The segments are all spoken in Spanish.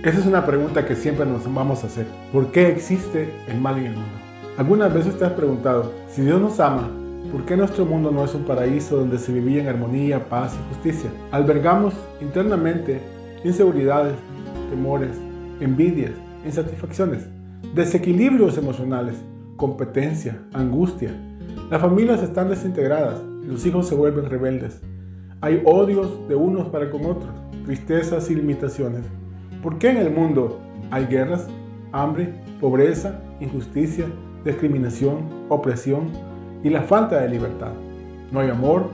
Esa es una pregunta que siempre nos vamos a hacer. ¿Por qué existe el mal en el mundo? ¿Algunas veces te has preguntado, si Dios nos ama, ¿por qué nuestro mundo no es un paraíso donde se vivía en armonía, paz y justicia? Albergamos internamente inseguridades, temores, envidias, insatisfacciones, desequilibrios emocionales, competencia, angustia. Las familias están desintegradas, los hijos se vuelven rebeldes. Hay odios de unos para con otros, tristezas y limitaciones. ¿Por qué en el mundo hay guerras, hambre, pobreza, injusticia, discriminación, opresión y la falta de libertad? No hay amor,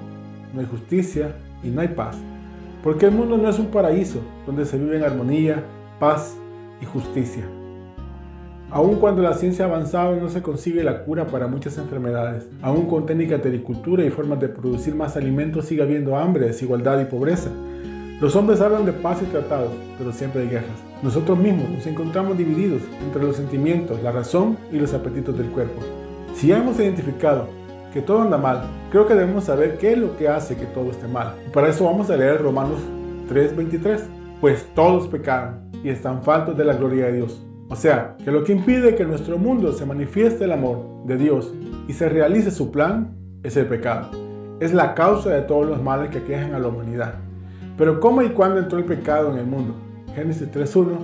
no hay justicia y no hay paz. Porque el mundo no es un paraíso donde se vive en armonía, paz y justicia. Aun cuando la ciencia ha avanzado, no se consigue la cura para muchas enfermedades. Aun con técnicas de agricultura y formas de producir más alimentos, sigue habiendo hambre, desigualdad y pobreza. Los hombres hablan de paz y tratados, pero siempre hay guerras. Nosotros mismos nos encontramos divididos entre los sentimientos, la razón y los apetitos del cuerpo. Si ya hemos identificado que todo anda mal, creo que debemos saber qué es lo que hace que todo esté mal. Y para eso vamos a leer Romanos 3:23. Pues todos pecaron y están faltos de la gloria de Dios. O sea, que lo que impide que en nuestro mundo se manifieste el amor de Dios y se realice su plan es el pecado. Es la causa de todos los males que aquejan a la humanidad. Pero ¿cómo y cuándo entró el pecado en el mundo? Génesis 3:1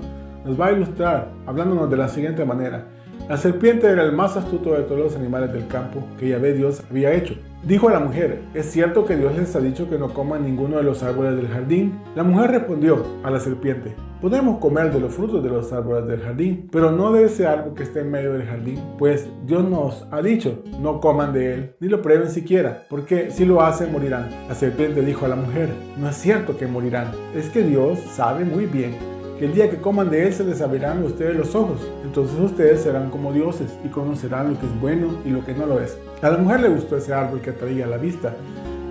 nos va a ilustrar hablándonos de la siguiente manera. La serpiente era el más astuto de todos los animales del campo que Yahvé Dios había hecho. Dijo a la mujer, ¿es cierto que Dios les ha dicho que no coman ninguno de los árboles del jardín? La mujer respondió a la serpiente, podemos comer de los frutos de los árboles del jardín, pero no de ese árbol que está en medio del jardín, pues Dios nos ha dicho, no coman de él, ni lo prueben siquiera, porque si lo hacen morirán. La serpiente dijo a la mujer, no es cierto que morirán, es que Dios sabe muy bien que el día que coman de él se les abrirán a ustedes los ojos, entonces ustedes serán como dioses y conocerán lo que es bueno y lo que no lo es. A la mujer le gustó ese árbol que atraía a la vista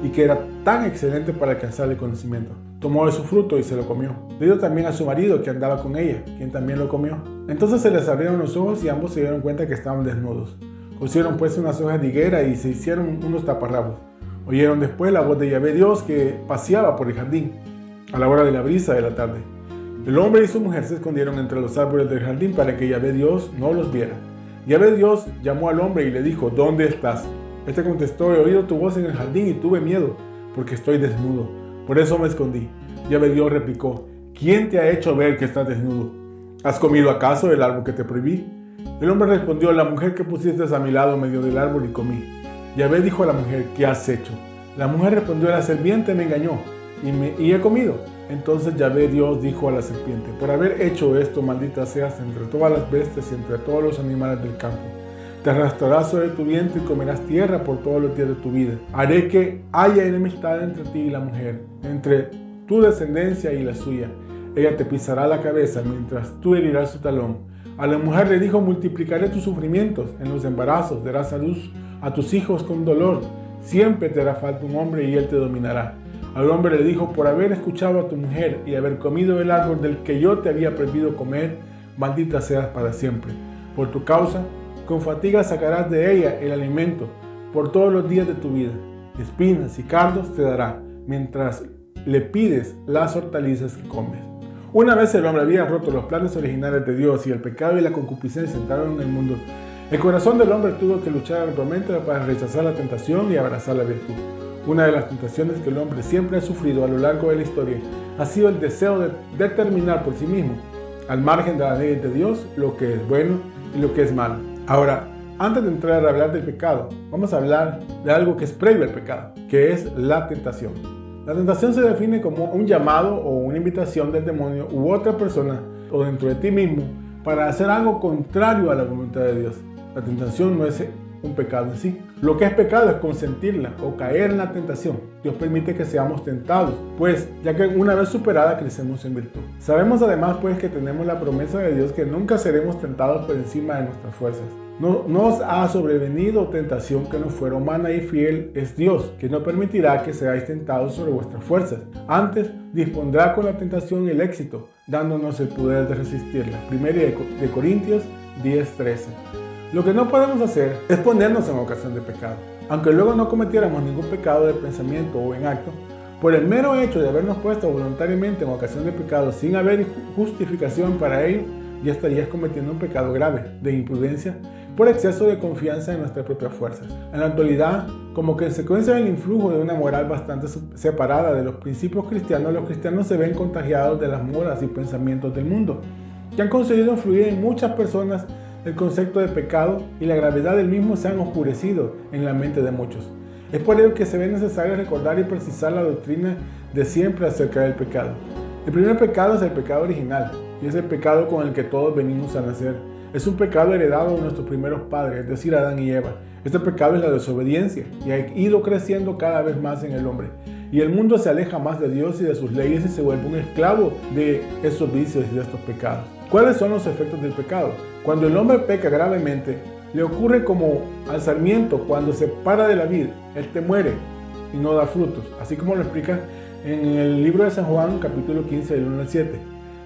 y que era tan excelente para alcanzar el conocimiento. Tomó de su fruto y se lo comió. Le dio también a su marido que andaba con ella, quien también lo comió. Entonces se les abrieron los ojos y ambos se dieron cuenta que estaban desnudos. Cosieron pues unas hojas de higuera y se hicieron unos taparrabos. Oyeron después la voz de Yahvé Dios que paseaba por el jardín a la hora de la brisa de la tarde. El hombre y su mujer se escondieron entre los árboles del jardín para que Yahvé Dios no los viera. Yahvé Dios llamó al hombre y le dijo, ¿dónde estás? Este contestó, he oído tu voz en el jardín y tuve miedo, porque estoy desnudo. Por eso me escondí. Yahvé Dios replicó, ¿quién te ha hecho ver que estás desnudo? ¿Has comido acaso del árbol que te prohibí? El hombre respondió, la mujer que pusiste a mi lado me dio del árbol y comí. Yahvé dijo a la mujer, ¿qué has hecho? La mujer respondió, la serpiente me engañó y he comido. Entonces Yahvé Dios dijo a la serpiente, por haber hecho esto, maldita seas entre todas las bestias y entre todos los animales del campo. Te arrastrarás sobre tu vientre y comerás tierra por todos los días de tu vida. Haré que haya enemistad entre ti y la mujer, entre tu descendencia y la suya. Ella te pisará la cabeza mientras tú herirás su talón. A la mujer le dijo, multiplicaré tus sufrimientos. En los embarazos darás a luz a tus hijos con dolor. Siempre te hará falta un hombre y él te dominará. Al hombre le dijo, por haber escuchado a tu mujer y haber comido el árbol del que yo te había prohibido comer, maldita seas para siempre. Por tu causa, con fatiga sacarás de ella el alimento por todos los días de tu vida. Espinas y cardos te dará, mientras le pides las hortalizas que comes. Una vez el hombre había roto los planes originales de Dios y el pecado y la concupiscencia entraron en el mundo, el corazón del hombre tuvo que luchar arduamente para rechazar la tentación y abrazar la virtud. Una de las tentaciones que el hombre siempre ha sufrido a lo largo de la historia ha sido el deseo de determinar por sí mismo, al margen de las leyes de Dios, lo que es bueno y lo que es malo. Ahora, antes de entrar a hablar del pecado, vamos a hablar de algo que es previo al pecado, que es la tentación. La tentación se define como un llamado o una invitación del demonio u otra persona o dentro de ti mismo para hacer algo contrario a la voluntad de Dios. La tentación no es un pecado en sí. Lo que es pecado es consentirla o caer en la tentación. Dios permite que seamos tentados, pues ya que una vez superada crecemos en virtud. Sabemos además pues que tenemos la promesa de Dios que nunca seremos tentados por encima de nuestras fuerzas. No nos ha sobrevenido tentación que no fuera humana y fiel es Dios, que no permitirá que seáis tentados sobre vuestras fuerzas. Antes dispondrá con la tentación el éxito, dándonos el poder de resistirla. 1 de Corintios 10:13. Lo que no podemos hacer es ponernos en ocasión de pecado. Aunque luego no cometiéramos ningún pecado de pensamiento o en acto, Por el mero hecho de habernos puesto voluntariamente en ocasión de pecado sin haber justificación para ello, ya estarías cometiendo un pecado grave de imprudencia por exceso de confianza en nuestras propias fuerzas. En la actualidad, como consecuencia del influjo de una moral bastante separada de los principios cristianos, los cristianos se ven contagiados de las modas y pensamientos del mundo, que han conseguido influir en muchas personas el concepto de pecado, y la gravedad del mismo se han oscurecido en la mente de muchos. Es por ello que se ve necesario recordar y precisar la doctrina de siempre acerca del pecado. El primer pecado es el pecado original, y es el pecado con el que todos venimos a nacer. Es un pecado heredado de nuestros primeros padres, es decir, Adán y Eva. Este pecado es la desobediencia y ha ido creciendo cada vez más en el hombre. Y el mundo se aleja más de Dios y de sus leyes y se vuelve un esclavo de esos vicios y de estos pecados. ¿Cuáles son los efectos del pecado? Cuando el hombre peca gravemente, le ocurre como al sarmiento cuando se para de la vid. Este muere y no da frutos, así como lo explica en el libro de San Juan, capítulo 15, del 1 al 7.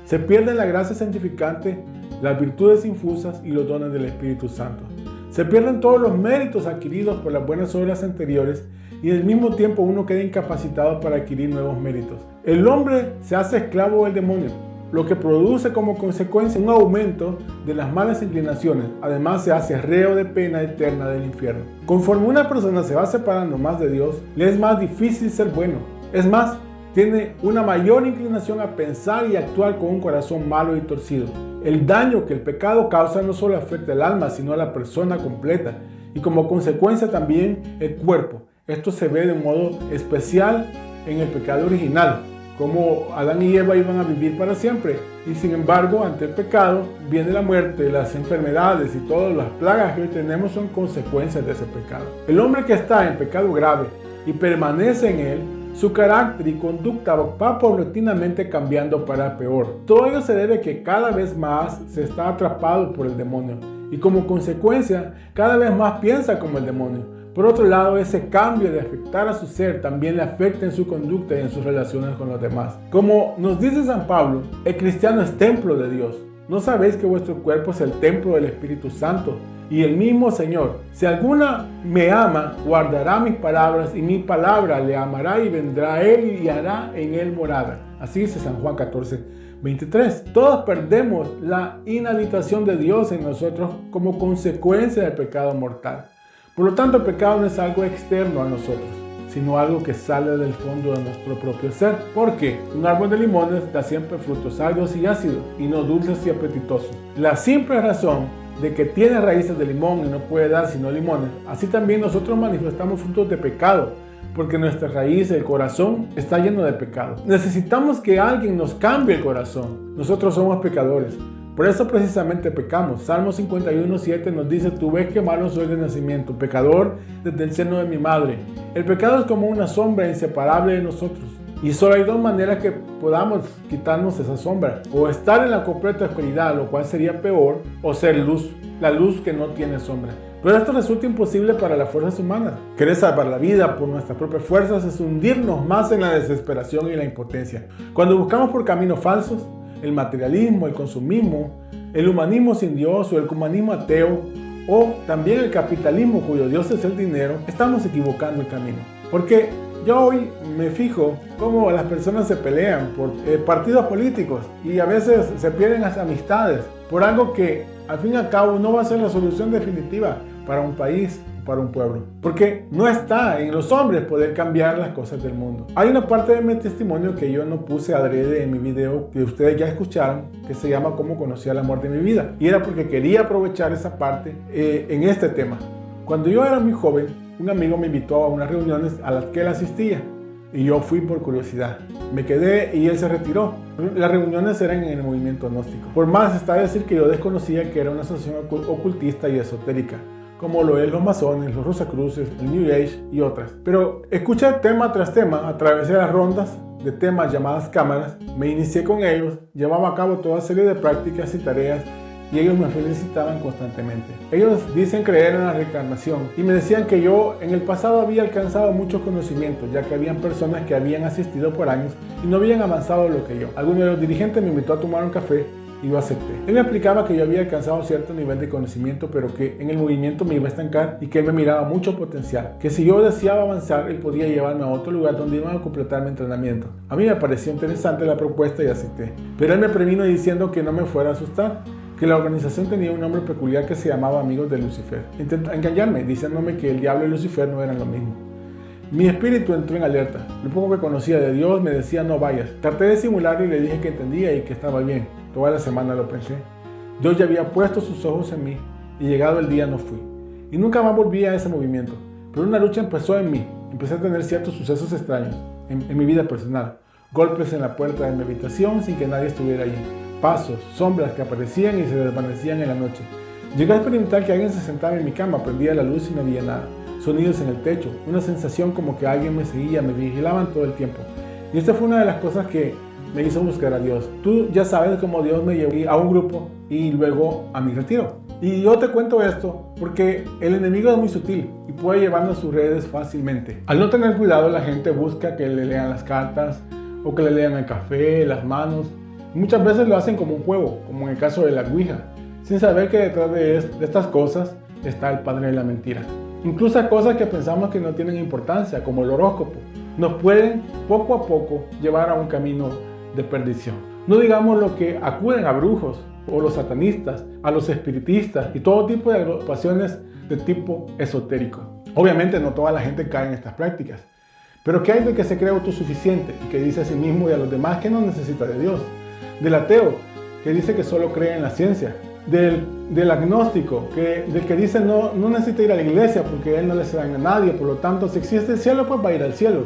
Se pierde la gracia santificante, las virtudes infusas y los dones del Espíritu Santo. Se pierden todos los méritos adquiridos por las buenas obras anteriores y al mismo tiempo uno queda incapacitado para adquirir nuevos méritos. El hombre se hace esclavo del demonio, lo que produce como consecuencia un aumento de las malas inclinaciones. Además se hace reo de pena eterna del infierno. Conforme una persona se va separando más de Dios, le es más difícil ser bueno. Es más, tiene una mayor inclinación a pensar y actuar con un corazón malo y torcido. El daño que el pecado causa no solo afecta el alma, sino a la persona completa, y como consecuencia también el cuerpo. Esto se ve de un modo especial en el pecado original, como Adán y Eva iban a vivir para siempre, y sin embargo ante el pecado viene la muerte, las enfermedades y todas las plagas que hoy tenemos son consecuencias de ese pecado. El hombre que está en pecado grave y permanece en él, su carácter y conducta va paulatinamente cambiando para peor. Todo ello se debe a que cada vez más se está atrapado por el demonio y como consecuencia cada vez más piensa como el demonio. Por otro lado, ese cambio de afectar a su ser también le afecta en su conducta y en sus relaciones con los demás. Como nos dice San Pablo, el cristiano es templo de Dios. ¿No sabéis que vuestro cuerpo es el templo del Espíritu Santo? Y el mismo Señor, si alguna me ama, guardará mis palabras, y mi palabra le amará y vendrá a él y hará en él morada. Así dice San Juan 14:23. Todos perdemos la inhabitación de Dios en nosotros como consecuencia del pecado mortal. Por lo tanto, el pecado no es algo externo a nosotros, sino algo que sale del fondo de nuestro propio ser. Porque un árbol de limones da siempre frutos agrios y ácidos, y no dulces y apetitosos. La simple razón de que tiene raíces de limón y no puede dar sino limones, así también nosotros manifestamos frutos de pecado, porque nuestra raíz, el corazón, está lleno de pecado. Necesitamos que alguien nos cambie el corazón. Nosotros somos pecadores. Por eso precisamente pecamos. Salmo 51:7 nos dice: tú ves que malo soy de nacimiento, pecador desde el seno de mi madre. El pecado es como una sombra inseparable de nosotros. Y solo hay dos maneras que podamos quitarnos esa sombra: o estar en la completa oscuridad, lo cual sería peor, o ser luz, la luz que no tiene sombra. Pero esto resulta imposible para las fuerzas humanas. Querer salvar la vida por nuestras propias fuerzas es hundirnos más en la desesperación y la impotencia. Cuando buscamos por caminos falsos, el materialismo, el consumismo, el humanismo sin Dios o el humanismo ateo, o también el capitalismo cuyo Dios es el dinero, estamos equivocando el camino. Porque yo hoy me fijo cómo las personas se pelean por partidos políticos y a veces se pierden las amistades por algo que al fin y al cabo no va a ser la solución definitiva para un país, para un pueblo. Porque no está en los hombres poder cambiar las cosas del mundo. Hay una parte de mi testimonio que yo no puse adrede en mi video, que ustedes ya escucharon, que se llama Cómo conocí al amor de mi vida. Y era porque quería aprovechar esa parte en este tema. Cuando yo era muy joven, un amigo me invitó a unas reuniones a las que él asistía y yo fui por curiosidad. Me quedé y él se retiró. Las reuniones eran en el movimiento gnóstico. Por más está decir que yo desconocía que era una asociación ocultista y esotérica, como lo es los masones, los rosacruces, el New Age y otras. Pero escuché tema tras tema, atravesé las rondas de temas llamadas cámaras, me inicié con ellos, llevaba a cabo toda serie de prácticas y tareas, y ellos me felicitaban constantemente. Ellos dicen creer en la reencarnación y me decían que yo en el pasado había alcanzado muchos conocimientos, ya que habían personas que habían asistido por años y no habían avanzado lo que yo. Alguno de los dirigentes me invitó a tomar un café y yo acepté. Él me explicaba que yo había alcanzado cierto nivel de conocimiento, pero que en el movimiento me iba a estancar y que él me miraba mucho potencial, que si yo deseaba avanzar, él podía llevarme a otro lugar donde iban a completar mi entrenamiento. A mí me pareció interesante la propuesta y acepté, pero él me previno diciendo que no me fuera a asustar, que la organización tenía un nombre peculiar que se llamaba Amigos de Lucifer. Intentó engañarme, diciéndome que el diablo y Lucifer no eran lo mismo. Mi espíritu entró en alerta. Lo poco que conocía de Dios me decía no vayas. Traté de simularlo y le dije que entendía y que estaba bien. Toda la semana lo pensé. Dios ya había puesto sus ojos en mí y llegado el día no fui. Y nunca más volví a ese movimiento. Pero una lucha empezó en mí. Empecé a tener ciertos sucesos extraños en mi vida personal. Golpes en la puerta de mi habitación sin que nadie estuviera allí. Pasos, sombras que aparecían y se desvanecían en la noche. Llegué a experimentar que alguien se sentaba en mi cama, prendía la luz y no había nada. Sonidos en el techo, una sensación como que alguien me seguía, me vigilaban todo el tiempo. Y esta fue una de las cosas que me hizo buscar a Dios. Tú ya sabes cómo Dios me llevó a un grupo y luego a mi retiro. Y yo te cuento esto porque el enemigo es muy sutil y puede llevarnos sus redes fácilmente. Al no tener cuidado, la gente busca que le lean las cartas o que le lean el café, las manos. Muchas veces lo hacen como un juego, como en el caso de la Ouija, sin saber que detrás de estas cosas está el padre de la mentira. Incluso cosas que pensamos que no tienen importancia, como el horóscopo, nos pueden poco a poco llevar a un camino de perdición. No digamos lo que acuden a brujos o los satanistas, a los espiritistas y todo tipo de agrupaciones de tipo esotérico. Obviamente no toda la gente cae en estas prácticas, pero ¿qué hay de que se cree autosuficiente y que dice a sí mismo y a los demás que no necesita de Dios? Del ateo, que dice que solo cree en la ciencia. Del agnóstico, del que dice no necesita ir a la iglesia porque él no le hace daño a nadie, por lo tanto si existe el cielo pues va a ir al cielo.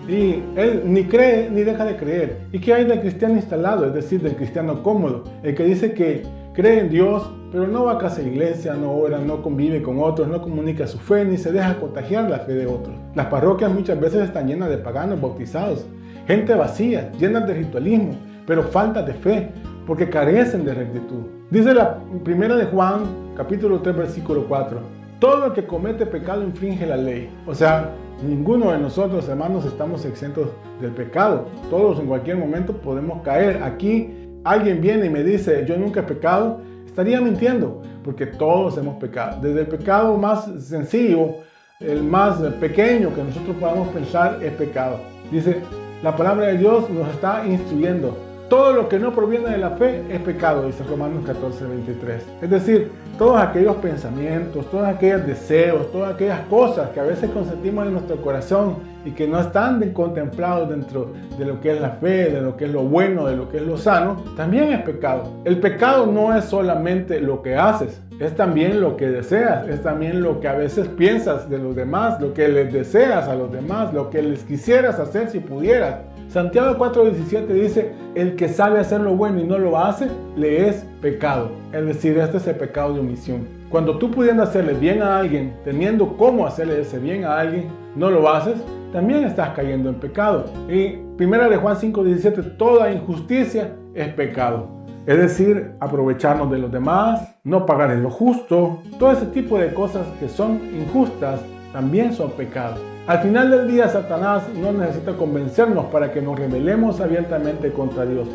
Y él ni cree ni deja de creer. ¿Y qué hay del cristiano instalado? Es decir, del cristiano cómodo, el que dice que cree en Dios, pero no va a casa de iglesia, no ora, no convive con otros, no comunica su fe, ni se deja contagiar la fe de otros. Las parroquias muchas veces están llenas de paganos bautizados, gente vacía, llenas de ritualismo, pero falta de fe, porque carecen de rectitud. Dice la primera de Juan, capítulo 3, versículo 4. Todo el que comete pecado infringe la ley. O sea, ninguno de nosotros, hermanos, estamos exentos del pecado. Todos en cualquier momento podemos caer. Aquí alguien viene y me dice, yo nunca he pecado, estaría mintiendo, porque todos hemos pecado. Desde el pecado más sencillo, el más pequeño que nosotros podamos pensar es pecado. Dice, la palabra de Dios nos está instruyendo. Todo lo que no proviene de la fe es pecado, dice Romanos 14, 23. Es decir, todos aquellos pensamientos, todos aquellos deseos, todas aquellas cosas que a veces consentimos en nuestro corazón y que no están contemplados dentro de lo que es la fe, de lo que es lo bueno, de lo que es lo sano, también es pecado. El pecado no es solamente lo que haces, es también lo que deseas, es también lo que a veces piensas de los demás, lo que les deseas a los demás, lo que les quisieras hacer si pudieras. Santiago 4:17 dice, el que sabe hacer lo bueno y no lo hace, le es pecado. Es decir, este es el pecado de omisión. Cuando tú pudiendo hacerle bien a alguien, teniendo cómo hacerle ese bien a alguien, no lo haces, también estás cayendo en pecado. Y 1 de Juan 5:17, toda injusticia es pecado. Es decir, aprovecharnos de los demás, no pagar en lo justo, todo ese tipo de cosas que son injustas también son pecados. Al final del día, Satanás no necesita convencernos para que nos rebelemos abiertamente contra Dios.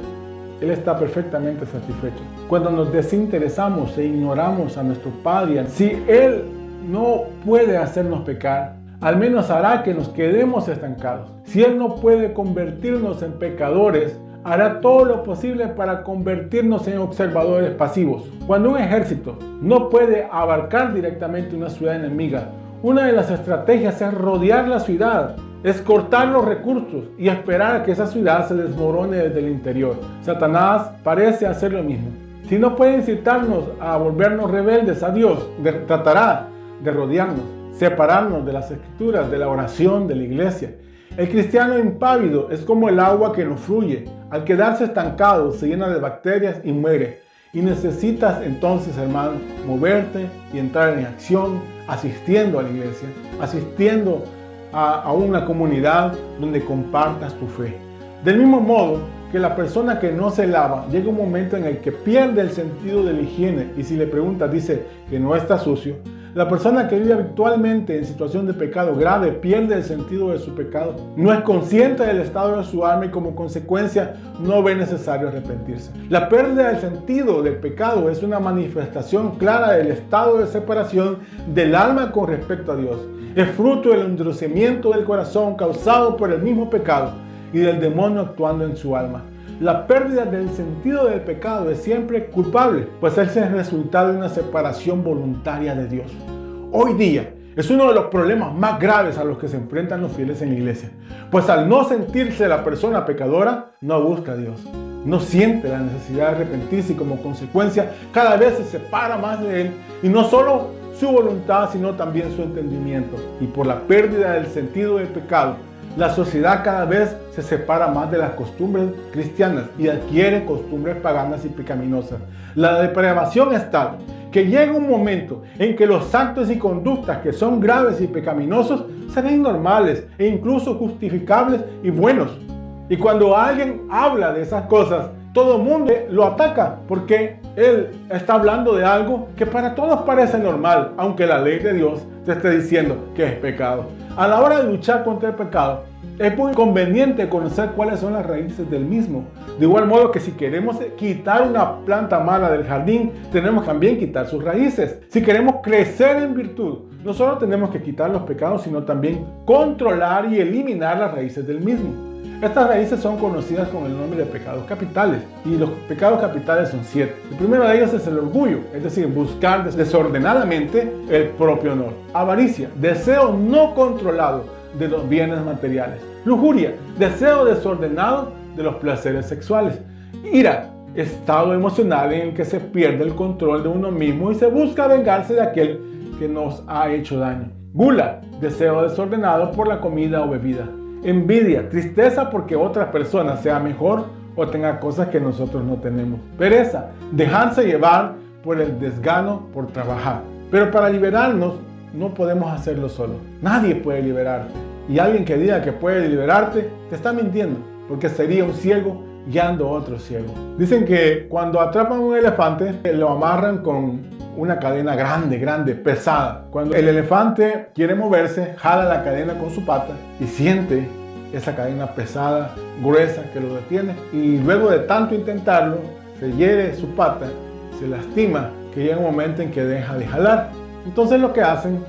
Él está perfectamente satisfecho. Cuando nos desinteresamos e ignoramos a nuestro Padre, si Él no puede hacernos pecar, al menos hará que nos quedemos estancados. Si Él no puede convertirnos en pecadores, hará todo lo posible para convertirnos en observadores pasivos. Cuando un ejército no puede abarcar directamente una ciudad enemiga, una de las estrategias es rodear la ciudad, es cortar los recursos y esperar a que esa ciudad se desmorone desde el interior. Satanás parece hacer lo mismo. Si no puede incitarnos a volvernos rebeldes a Dios, tratará de rodearnos, separarnos de las escrituras, de la oración, de la iglesia. El cristiano impávido es como el agua que no fluye. Al quedarse estancado se llena de bacterias y muere. Y necesitas entonces, hermano, moverte y entrar en acción, asistiendo a la iglesia, asistiendo a una comunidad donde compartas tu fe. Del mismo modo que la persona que no se lava, llega un momento en el que pierde el sentido de la higiene y si le preguntas dice que no está sucio, La persona que vive habitualmente en situación de pecado grave pierde el sentido de su pecado. No es consciente del estado de su alma y como consecuencia no ve necesario arrepentirse. La pérdida del sentido del pecado es una manifestación clara del estado de separación del alma con respecto a Dios. Es fruto del endurecimiento del corazón causado por el mismo pecado y del demonio actuando en su alma. La pérdida del sentido del pecado es siempre culpable, pues es el resultado de una separación voluntaria de Dios. Hoy día es uno de los problemas más graves a los que se enfrentan los fieles en la iglesia, pues al no sentirse la persona pecadora, no busca a Dios. No siente la necesidad de arrepentirse y como consecuencia cada vez se separa más de Él, y no solo su voluntad, sino también su entendimiento. Y por la pérdida del sentido del pecado, la sociedad cada vez se separa más de las costumbres cristianas y adquiere costumbres paganas y pecaminosas. La depravación es tal que llega un momento en que los actos y conductas que son graves y pecaminosos se ven normales e incluso justificables y buenos. Y cuando alguien habla de esas cosas, todo el mundo lo ataca porque él está hablando de algo que para todos parece normal, aunque la ley de Dios te esté diciendo que es pecado. A la hora de luchar contra el pecado, es muy conveniente conocer cuáles son las raíces del mismo. De igual modo que si queremos quitar una planta mala del jardín, tenemos también que quitar sus raíces. Si queremos crecer en virtud, no solo tenemos que quitar los pecados, sino también controlar y eliminar las raíces del mismo. Estas raíces son conocidas con el nombre de pecados capitales, y los pecados capitales son 7. El primero de ellos es el orgullo, es decir, buscar desordenadamente el propio honor. Avaricia, deseo no controlado de los bienes materiales. Lujuria, deseo desordenado de los placeres sexuales. Ira, estado emocional en el que se pierde el control de uno mismo y se busca vengarse de aquel que nos ha hecho daño. Gula, deseo desordenado por la comida o bebida. Envidia, tristeza porque otra persona sea mejor o tenga cosas que nosotros no tenemos. Pereza, dejarse llevar por el desgano por trabajar. Pero para liberarnos no podemos hacerlo solo. Nadie puede liberarte. Y alguien que diga que puede liberarte te está mintiendo, porque sería un ciego guiando a otro ciego. Dicen que cuando atrapan un elefante lo amarran con una cadena grande, pesada. Cuando el elefante quiere moverse, jala la cadena con su pata y siente esa cadena pesada, gruesa que lo detiene. Y luego de tanto intentarlo, se hiere su pata, se lastima, que llega un momento en que deja de jalar. Entonces lo que hacen,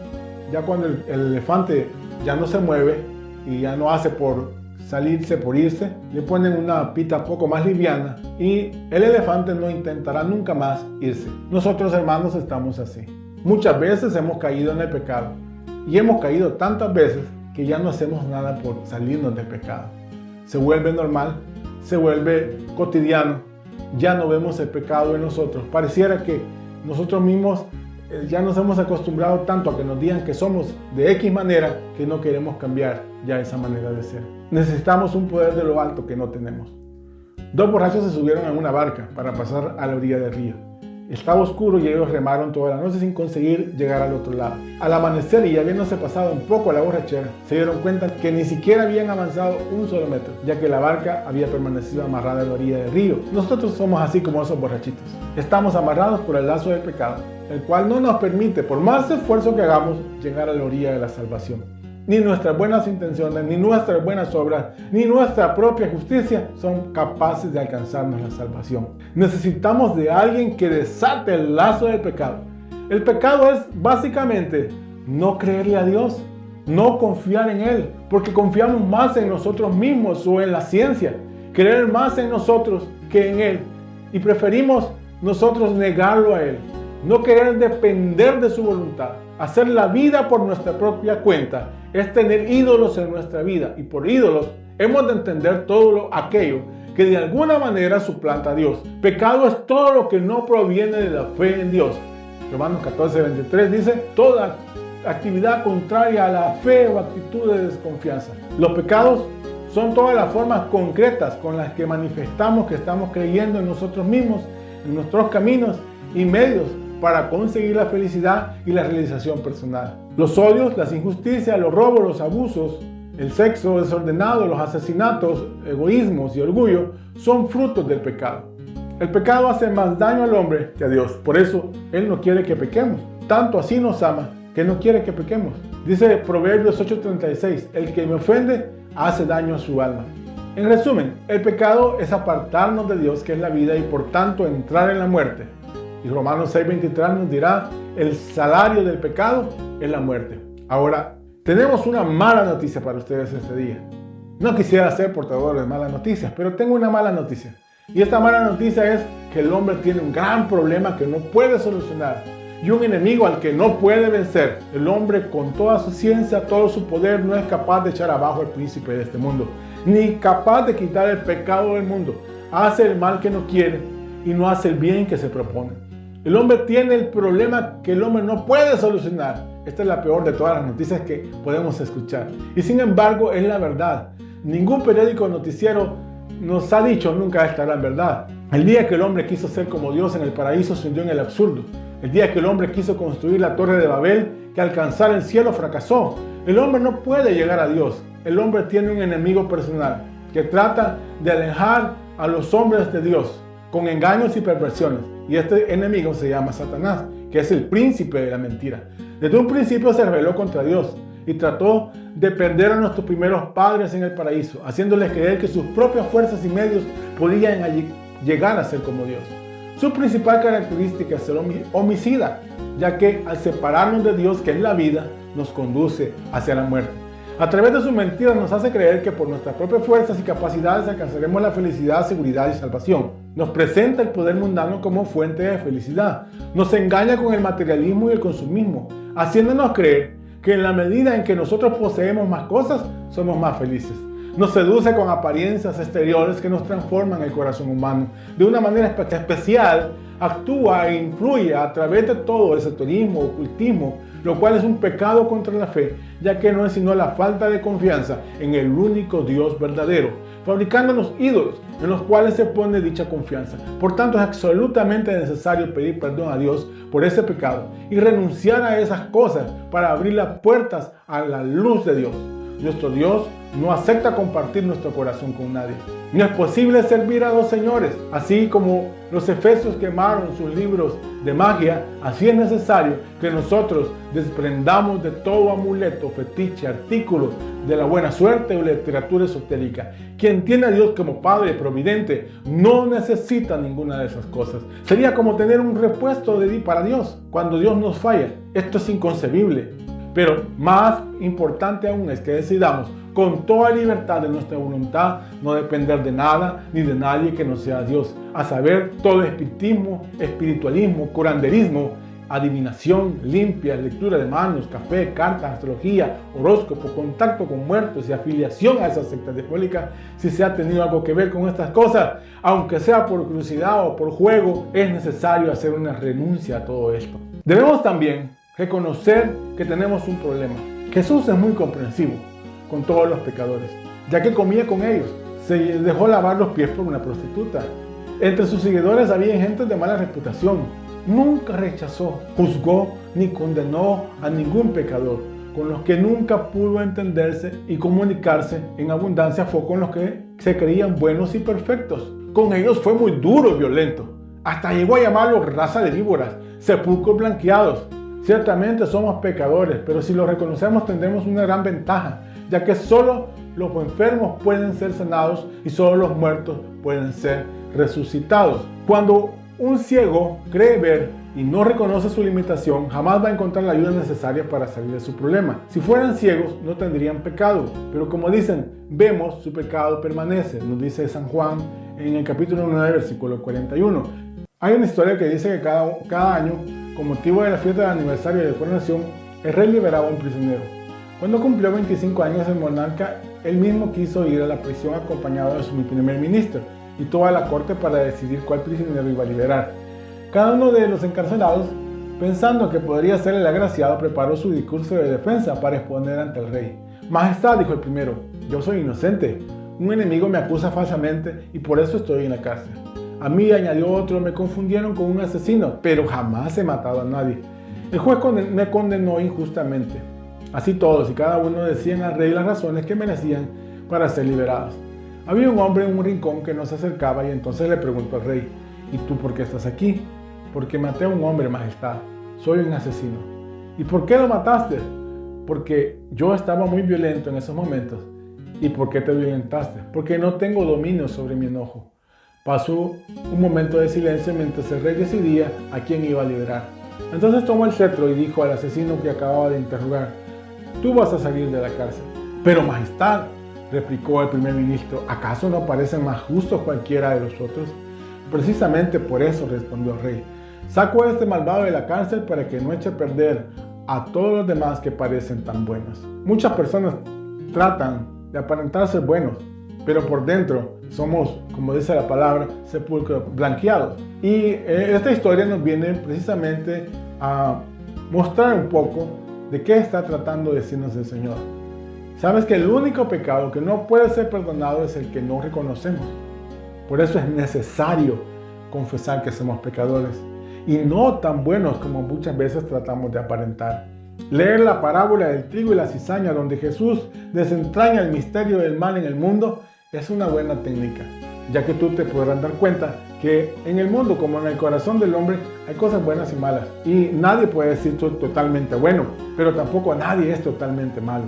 ya cuando el elefante ya no se mueve y ya no hace por salirse, por irse, le ponen una pita poco más liviana y el elefante no intentará nunca más irse. Nosotros, hermanos, estamos así. Muchas veces hemos caído en el pecado y hemos caído tantas veces que ya no hacemos nada por salirnos del pecado. Se vuelve normal, se vuelve cotidiano, ya no vemos el pecado en nosotros. Pareciera que nosotros mismos ya nos hemos acostumbrado tanto a que nos digan que somos de X manera que no queremos cambiar ya esa manera de ser. Necesitamos un poder de lo alto que no tenemos. Dos borrachos se subieron a una barca para pasar a la orilla del río. Estaba oscuro y ellos remaron toda la noche sin conseguir llegar al otro lado. Al amanecer y habiéndose pasado un poco la borrachera, se dieron cuenta que ni siquiera habían avanzado un solo metro, ya que la barca había permanecido amarrada a la orilla del río. Nosotros somos así como esos borrachitos. Estamos amarrados por el lazo del pecado, el cual no nos permite, por más esfuerzo que hagamos, llegar a la orilla de la salvación. Ni nuestras buenas intenciones, ni nuestras buenas obras, ni nuestra propia justicia son capaces de alcanzarnos la salvación. Necesitamos de alguien que desate el lazo del pecado. El pecado es básicamente no creerle a Dios, no confiar en Él, porque confiamos más en nosotros mismos o en la ciencia, creer más en nosotros que en Él, y preferimos nosotros negarlo a Él. No querer depender de su voluntad, hacer la vida por nuestra propia cuenta, es tener ídolos en nuestra vida. Y por ídolos hemos de entender todo aquello que de alguna manera suplanta a Dios. Pecado es todo lo que no proviene de la fe en Dios. Romanos 14:23 dice, toda actividad contraria a la fe o actitud de desconfianza. Los pecados son todas las formas concretas con las que manifestamos que estamos creyendo en nosotros mismos, en nuestros caminos y medios para conseguir la felicidad y la realización personal. Los odios, las injusticias, los robos, los abusos, el sexo desordenado, los asesinatos, egoísmos y orgullo son frutos del pecado. El pecado hace más daño al hombre que a Dios. Por eso Él no quiere que pequemos. tanto así nos ama que no quiere que pequemos. Dice Proverbios 8:36, el que me ofende hace daño a su alma. En resumen, el pecado es apartarnos de Dios, que es la vida, y por tanto entrar en la muerte. Y Romanos 6:23 nos dirá, el salario del pecado es la muerte. Ahora, tenemos una mala noticia para ustedes este día. No quisiera ser portador de malas noticias, pero tengo una mala noticia. Y esta mala noticia es que el hombre tiene un gran problema que no puede solucionar y un enemigo al que no puede vencer. El hombre, con toda su ciencia, todo su poder, no es capaz de echar abajo al príncipe de este mundo, ni capaz de quitar el pecado del mundo. Hace el mal que no quiere y no hace el bien que se propone. El hombre tiene el problema que el hombre no puede solucionar. Esta es la peor de todas las noticias que podemos escuchar. Y sin embargo, es la verdad. Ningún periódico o noticiero nos ha dicho nunca esta gran verdad. El día que el hombre quiso ser como Dios en el paraíso se hundió en el absurdo. El día que el hombre quiso construir la torre de Babel, que alcanzar el cielo fracasó. El hombre no puede llegar a Dios. El hombre tiene un enemigo personal que trata de alejar a los hombres de Dios con engaños y perversiones. Y este enemigo se llama Satanás, que es el príncipe de la mentira. Desde un principio se rebeló contra Dios y trató de perder a nuestros primeros padres en el paraíso, haciéndoles creer que sus propias fuerzas y medios podían llegar a ser como Dios. Su principal característica es ser homicida, ya que al separarnos de Dios, que es la vida, nos conduce hacia la muerte. A través de sus mentiras nos hace creer que por nuestras propias fuerzas y capacidades alcanzaremos la felicidad, seguridad y salvación. Nos presenta el poder mundano como fuente de felicidad. Nos engaña con el materialismo y el consumismo, haciéndonos creer que en la medida en que nosotros poseemos más cosas, somos más felices. Nos seduce con apariencias exteriores que nos transforman el corazón humano. De una manera especial, actúa e influye a través de todo el esoterismo, ocultismo, lo cual es un pecado contra la fe, ya que no es sino la falta de confianza en el único Dios verdadero, fabricando los ídolos en los cuales se pone dicha confianza. Por tanto, es absolutamente necesario pedir perdón a Dios por ese pecado y renunciar a esas cosas para abrir las puertas a la luz de Dios. Nuestro Dios no acepta compartir nuestro corazón con nadie. No es posible servir a dos señores. Así como los efesios quemaron sus libros de magia, así es necesario que nosotros desprendamos de todo amuleto, fetiche, artículo de la buena suerte o literatura esotérica. Quien tiene a Dios como Padre providente no necesita ninguna de esas cosas. Sería como tener un repuesto para Dios cuando Dios nos falla. Esto es inconcebible. Pero más importante aún es que decidamos con toda libertad de nuestra voluntad no depender de nada ni de nadie que no sea Dios. A saber, todo espiritismo, espiritualismo, curanderismo, adivinación, limpia, lectura de manos, café, cartas, astrología, horóscopo, contacto con muertos y afiliación a esas sectas diabólicas, si se ha tenido algo que ver con estas cosas, aunque sea por curiosidad o por juego, es necesario hacer una renuncia a todo esto. Debemos también reconocer que tenemos un problema. Jesús es muy comprensivo con todos los pecadores, ya que comía con ellos. Se dejó lavar los pies por una prostituta. Entre sus seguidores había gente de mala reputación. Nunca rechazó, juzgó ni condenó a ningún pecador. Con los que nunca pudo entenderse y comunicarse en abundancia fue con los que se creían buenos y perfectos. Con ellos fue muy duro y violento. Hasta llegó a llamarlos raza de víboras, sepulcros blanqueados. Ciertamente somos pecadores, pero si lo reconocemos tendremos una gran ventaja, ya que solo los enfermos pueden ser sanados y solo los muertos pueden ser resucitados. Cuando un ciego cree ver y no reconoce su limitación, jamás va a encontrar la ayuda necesaria para salir de su problema. Si fueran ciegos, no tendrían pecado, pero como dicen, vemos, su pecado permanece, nos dice San Juan en el capítulo 9, versículo 41. Hay una historia que dice que cada año, con motivo de la fiesta del aniversario de coronación, el rey liberaba a un prisionero. Cuando cumplió 25 años, el monarca él mismo quiso ir a la prisión acompañado de su primer ministro y toda la corte para decidir cuál prisionero iba a liberar. Cada uno de los encarcelados, pensando que podría ser el agraciado, preparó su discurso de defensa para exponer ante el rey. Majestad, dijo el primero, yo soy inocente. Un enemigo me acusa falsamente y por eso estoy en la cárcel. A mí, añadió otro, me confundieron con un asesino, pero jamás he matado a nadie. El juez me condenó injustamente. Así todos y cada uno decían al rey las razones que merecían para ser liberados. Había un hombre en un rincón que no se acercaba y entonces le preguntó al rey, ¿y tú por qué estás aquí? Porque maté a un hombre, majestad. soy un asesino. ¿Y por qué lo mataste? Porque yo estaba muy violento en esos momentos. ¿Y por qué te violentaste? Porque no tengo dominio sobre mi enojo. Pasó un momento de silencio mientras el rey decidía a quién iba a liberar. Entonces tomó el cetro y dijo al asesino que acababa de interrogar: tú vas a salir de la cárcel. Pero majestad, replicó el primer ministro, ¿acaso no parecen más justos cualquiera de los otros? Precisamente por eso, respondió el rey. Saco a este malvado de la cárcel para que no eche a perder a todos los demás que parecen tan buenos. Muchas personas tratan de aparentar ser buenos, pero por dentro somos, como dice la palabra, sepulcros blanqueados. Y esta historia nos viene precisamente a mostrar un poco de qué está tratando de decirnos el Señor. Sabes que el único pecado que no puede ser perdonado es el que no reconocemos. Por eso es necesario confesar que somos pecadores y no tan buenos como muchas veces tratamos de aparentar. Leer la parábola del trigo y la cizaña, donde Jesús desentraña el misterio del mal en el mundo, es una buena técnica, ya que tú te podrás dar cuenta que en el mundo, como en el corazón del hombre, hay cosas buenas y malas. Y nadie puede decir totalmente bueno, pero tampoco nadie es totalmente malo.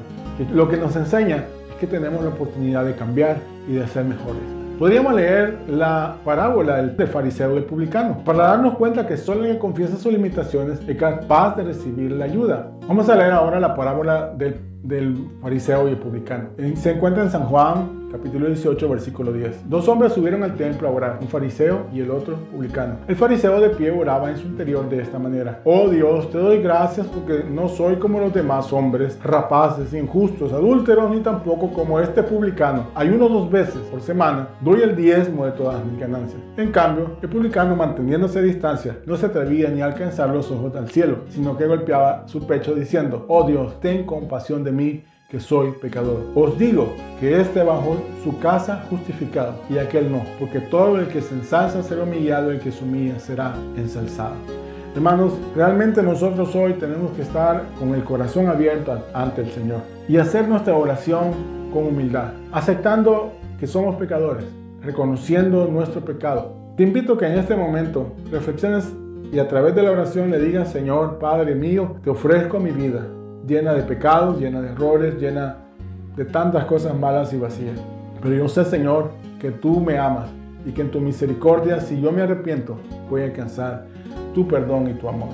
Lo que nos enseña es que tenemos la oportunidad de cambiar y de ser mejores. Podríamos leer la parábola del fariseo y el publicano para darnos cuenta que solo el que confiesa sus limitaciones es capaz de recibir la ayuda. Vamos a leer ahora la parábola del fariseo y el publicano. Se encuentra en San Juan, capítulo 18, versículo 10. Dos hombres subieron al templo a orar, un fariseo y el otro publicano. El fariseo de pie oraba en su interior de esta manera: oh Dios, te doy gracias porque no soy como los demás hombres, rapaces, injustos, adúlteros, ni tampoco como este publicano. Ayuno 2 veces por semana, doy el diezmo de todas mis ganancias. En cambio, el publicano, manteniéndose a distancia, no se atrevía ni a alcanzar los ojos al cielo, sino que golpeaba su pecho diciendo: oh Dios, ten compasión de mí, que soy pecador. Os digo que este bajó su casa justificado y aquel no, porque todo el que se ensalza será humillado, el que se humilla será ensalzado. Hermanos, realmente nosotros hoy tenemos que estar con el corazón abierto ante el Señor y hacer nuestra oración con humildad, aceptando que somos pecadores, reconociendo nuestro pecado. Te invito a que en este momento reflexiones y a través de la oración le digas: Señor, Padre mío, te ofrezco mi vida, llena de pecados, llena de errores, llena de tantas cosas malas y vacías. Pero yo sé, Señor, que tú me amas y que en tu misericordia, si yo me arrepiento, voy a alcanzar tu perdón y tu amor.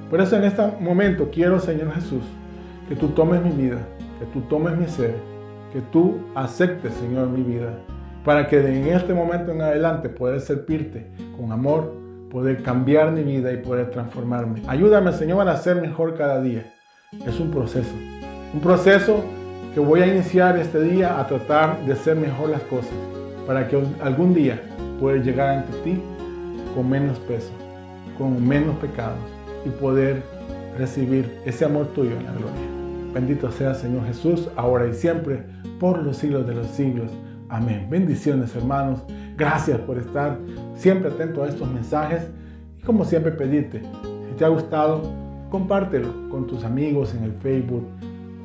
Por eso en este momento quiero, Señor Jesús, que tú tomes mi vida, que tú tomes mi ser, que tú aceptes, Señor, mi vida, para que en este momento en adelante poder servirte con amor, poder cambiar mi vida y poder transformarme. Ayúdame, Señor, a ser mejor cada día. Es un proceso que voy a iniciar este día a tratar de hacer mejor las cosas para que algún día pueda llegar ante ti con menos peso, con menos pecados y poder recibir ese amor tuyo en la gloria. Bendito sea, Señor Jesús, ahora y siempre, por los siglos de los siglos. Amén. Bendiciones, hermanos. Gracias por estar siempre atento a estos mensajes y, como siempre, pedirte, si te ha gustado, compártelo con tus amigos en el Facebook,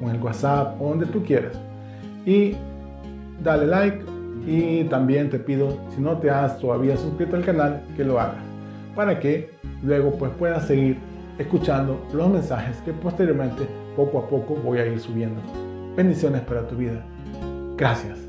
con el WhatsApp o donde tú quieras. Y dale like, y también te pido, si no te has todavía suscrito al canal, que lo hagas para que luego pues puedas seguir escuchando los mensajes que posteriormente poco a poco voy a ir subiendo. Bendiciones para tu vida. Gracias.